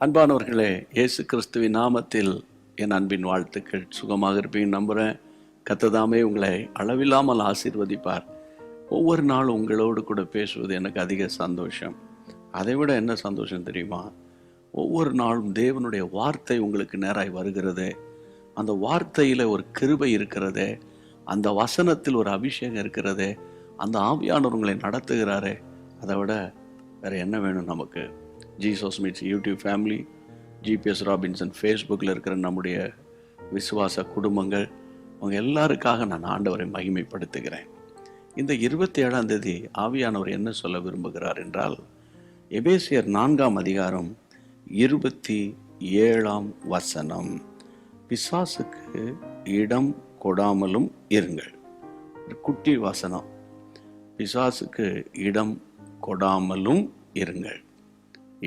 அன்பானவர்களே, இயேசு கிறிஸ்துவின் நாமத்தில் என் அன்பின் வாழ்த்துக்கள். சுகமாக இருப்பீங்க நம்புகிறேன். கர்த்தர் உங்களை அளவில்லாமல் ஆசீர்வதிப்பார். ஒவ்வொரு நாளும் உங்களோடு கூட பேசுவது எனக்கு அதிக சந்தோஷம். அதை விட என்ன சந்தோஷம் தெரியுமா? ஒவ்வொரு நாளும் தேவனுடைய வார்த்தை உங்களுக்கு நேராய் வருகிறது. அந்த வார்த்தையில் ஒரு கிருபை இருக்கிறது, அந்த வசனத்தில் ஒரு அபிஷேகம் இருக்கிறது, அந்த ஆவியானவர் உங்களை நடத்துகிறாரே. அதை விட வேறு என்ன வேணும் நமக்கு? Jesus meets YouTube family, GPS Robinson ஃபேஸ்புக்கில் இருக்கிற நம்முடைய விசுவாச குடும்பங்கள், அவங்க எல்லாருக்காக நான் ஆண்டவரை மகிமைப்படுத்துகிறேன். இந்த 27ஆம் தேதி ஆவியானவர் என்ன சொல்ல விரும்புகிறார் என்றால், எபேசியர் 4ஆம் அதிகாரம் 27ஆம் வசனம், பிசாசுக்கு இடம் கொடாமலும் இருங்கள். ஒரு குட்டி வசனம், பிசாசுக்கு இடம் கொடாமலும் இருங்கள்,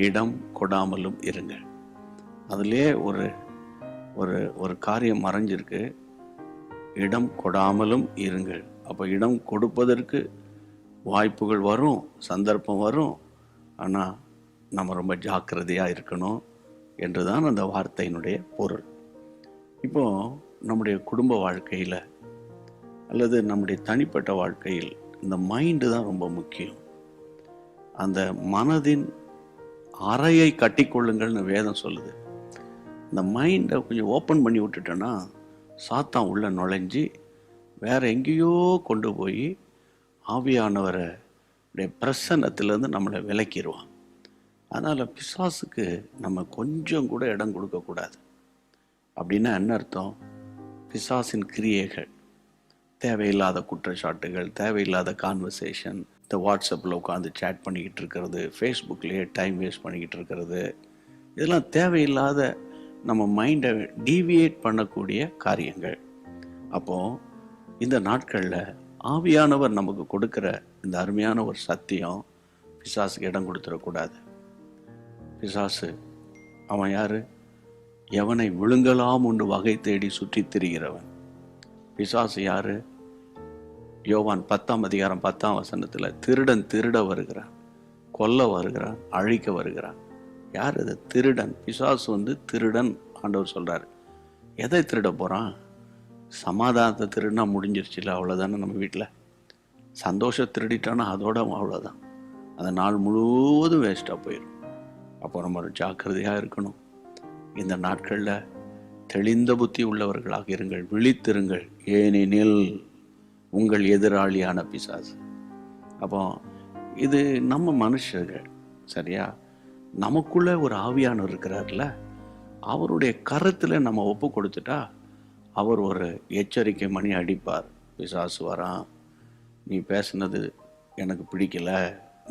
இடம் கொடாமலும் இருங்கள். அதிலே ஒரு ஒரு ஒரு காரியம் மறைஞ்சிருக்கு, இடம் கொடாமலும் இருங்கள். அப்போ இடம் கொடுப்பதற்கு வாய்ப்புகள் வரும், சந்தர்ப்பம் வரும். ஆனால் நம்ம ரொம்ப ஜாக்கிரதையாக இருக்கணும் என்று தான் அந்த வார்த்தையினுடைய பொருள். இப்போது நம்முடைய குடும்ப வாழ்க்கையில் அல்லது நம்முடைய தனிப்பட்ட வாழ்க்கையில் இந்த மைண்டு தான் ரொம்ப முக்கியம். அந்த மனதின் அறையை கட்டிக்கொள்ளுங்கள்னு வேதம் சொல்லுது. இந்த மைண்டை கொஞ்சம் ஓப்பன் பண்ணி விட்டுட்டோன்னா சாத்தான் உள்ளே நுழைஞ்சி வேற எங்கேயோ கொண்டு போய் ஆவியானவரை பிரசன்னத்திலேருந்து நம்மளை விலக்கிடுவான். அதனால் பிசாசுக்கு நம்ம கொஞ்சம் கூட இடம் கொடுக்கக்கூடாது. அப்படின்னா என்ன அர்த்தம்? பிசாசின் கிரியைகள், தேவையில்லாத குற்றச்சாட்டுகள், தேவையில்லாத கான்வர்சேஷன், இந்த வாட்ஸ்அப்பில் உட்காந்து சேட் பண்ணிக்கிட்டு இருக்கிறது, ஃபேஸ்புக்லேயே டைம் வேஸ்ட் பண்ணிக்கிட்டு இருக்கிறது, இதெல்லாம் தேவையில்லாத நம்ம மைண்டை டீவியேட் பண்ணக்கூடிய காரியங்கள். அப்போது இந்த நாட்களில் ஆவியானவர் நமக்கு கொடுக்குற இந்த அருமையான ஒரு சத்தியம், பிசாசுக்கு இடம் கொடுத்துடக்கூடாது. பிசாசு அவன் யார்? எவனை விழுங்கலாம் உண்டு வகை தேடி சுற்றி திரிகிறவன். பிசாசு யார்? யோவான் 10ஆம் அதிகாரம் 10ஆம் வசனத்தில், திருடன் திருட வருகிறான், கொல்ல வருகிறான், அழிக்க வருகிறான். யார் இது? திருடன். பிசாசு திருடன். ஆண்டவர் சொல்கிறார். எதை திருட போகிறான்? சமாதானத்தை திருடினா முடிஞ்சிருச்சுல, அவ்வளோதானே. நம்ம வீட்டில் சந்தோஷம் திருடிட்டோன்னா அதோட அவ்வளோதான், அந்த நாள் முழுவதும் வேஸ்ட்டாக போயிடும். அப்போ நம்ம ஜாக்கிரதையாக இருக்கணும். இந்த நாட்களில் தெளிந்த புத்தி உள்ளவர்களாக இருங்கள், விழித்திருங்கள், ஏனெனில் உங்கள் எதிராளியான பிசாசு. அப்போ இது நம்ம மனுஷர்கள், சரியா? நமக்குள்ளே ஒரு ஆவியானவர் இருக்கிறார்ல, அவருடைய கருத்தில் நம்ம ஒப்பு கொடுத்துட்டா அவர் ஒரு எச்சரிக்கை மணி அடிப்பார். பிசாசு வரான், நீ பேசுனது எனக்கு பிடிக்கல,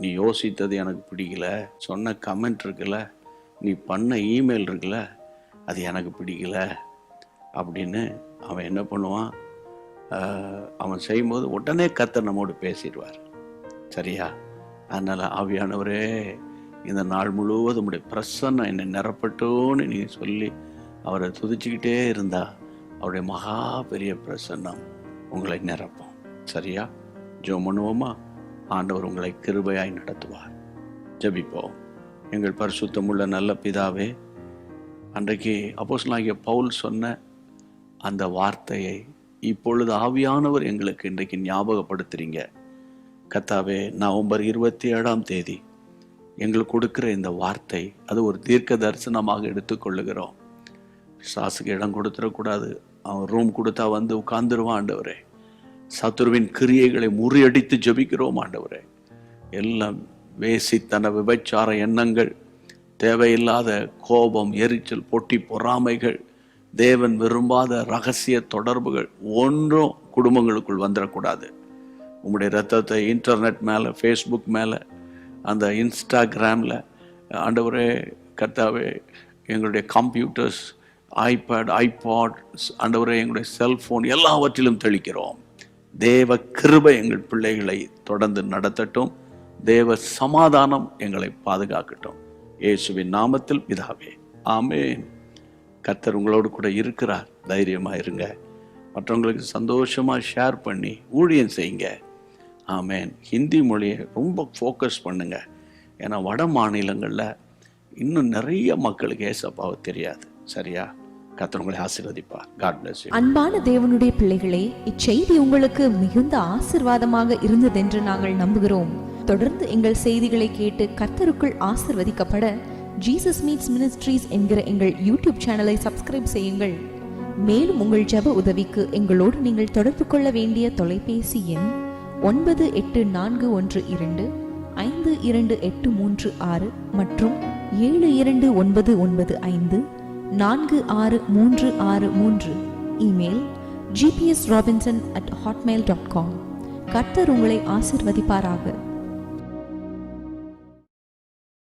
நீ யோசித்தது எனக்கு பிடிக்கல, சொன்ன கமெண்ட் இருக்குல்ல, நீ பண்ண இமெயில் இருக்குல்ல, அது எனக்கு பிடிக்கல அப்படின்னு அவன் என்ன பண்ணுவான்? அவன் செய்யும்போது உடனே கர்த்தர் நம்மோடு பேசிடுவார், சரியா? அதனால் ஆவியானவரே, இந்த நாள் முழுவதும் உடைய பிரசன்னம் என்னை நிரப்பட்டோன்னு நீ சொல்லி அவரை துதிச்சுக்கிட்டே இருந்தா அவருடைய மகா பெரிய பிரசன்னம் உங்களை நிரப்பும், சரியா? ஜெபம் பண்ணுவோமா? ஆண்டவர் உங்களை கிருபையாய் நடத்துவார். ஜெபிப்போம். எங்கள் பரிசுத்தமுள்ள நல்ல பிதாவே, அன்றைக்கு அப்போஸ்தலனாகிய பவுல் சொன்ன அந்த வார்த்தையை இப்பொழுது ஆவியானவர் எங்களுக்கு இன்றைக்கு ஞாபகப்படுத்துறீங்க. கர்த்தாவே, நவம்பர் 27ஆம் தேதி எங்களுக்கு கொடுக்குற இந்த வார்த்தை, அது ஒரு தீர்க்க தரிசனமாக எடுத்துக்கொள்ளுகிறோம். பிசாசுக்கு இடம் கொடுத்துடக்கூடாது. அவன் ரூம் கொடுத்தா உட்கார்ந்துருவான். ஆண்டவரே, சத்துருவின் கிரியைகளை முறியடித்து ஜெபிக்கிறோம். ஆண்டவரே, எல்லாம் வேசித்தன விபச்சார எண்ணங்கள், தேவையில்லாத கோபம், எரிச்சல், பொட்டி பொறாமைகள், தேவன் விரும்பாத ரகசிய தொடர்புகள் ஒன்றும் குடும்பங்களுக்குள் வந்துடக்கூடாது. உங்களுடைய ரத்தத்தை இன்டர்நெட் மேலே, ஃபேஸ்புக் மேலே, அந்த இன்ஸ்டாகிராமில், ஆண்டவரே கர்த்தாவே, எங்களுடைய கம்ப்யூட்டர்ஸ், ஐபேட், ஐபாட், ஆண்டவரே எங்களுடைய செல்ஃபோன் எல்லாவற்றிலும் தெளிக்கிறோம். தேவ கிருபை எங்கள் பிள்ளைகளை தொடர்ந்து நடத்தட்டும். தேவ சமாதானம் எங்களை பாதுகாக்கட்டும். இயேசுவின் நாமத்தில் பிதாவே, ஆமென். கர்த்தர் உங்களோடு கூட இருக்கிறார். தைரியமாக இருங்க. மற்றவங்களுக்கு சந்தோஷமாக ஷேர் பண்ணி ஊழியம் செய்யுங்க. ஆமென். ஹிந்தி மொழியை ரொம்ப ஃபோக்கஸ் பண்ணுங்க. ஏன்னா வட மாநிலங்களில் இன்னும் நிறைய மக்களுக்கு ஏசப்பாவை தெரியாது. சரியா? கர்த்தர் உங்களை ஆசீர்வதிப்பார். God bless you. அன்பான தேவனுடைய பிள்ளைகளே, இச்செய்தி உங்களுக்கு மிகுந்த ஆசீர்வாதமாக இருந்ததென்று நாங்கள் நம்புகிறோம். தொடர்ந்து எங்கள் செய்திகளை கேட்டு கர்த்தருக்குள் ஆசீர்வதிக்கப்பட ஜீசஸ் மீட்ஸ் மினிஸ்ட்ரீஸ் என்கிற எங்கள் யூடியூப் சேனலை சப்ஸ்கிரைப் செய்யுங்கள். மேலும் உங்கள் ஜெப உதவிக்கு எங்களோடு நீங்கள் தொடர்பு கொள்ள வேண்டிய தொலைபேசி எண் 9842252836 மற்றும் 7299546363. Email gpsrobinson@hotmail.com. கர்த்தர் உங்களை ஆசீர்வதிப்பாராக.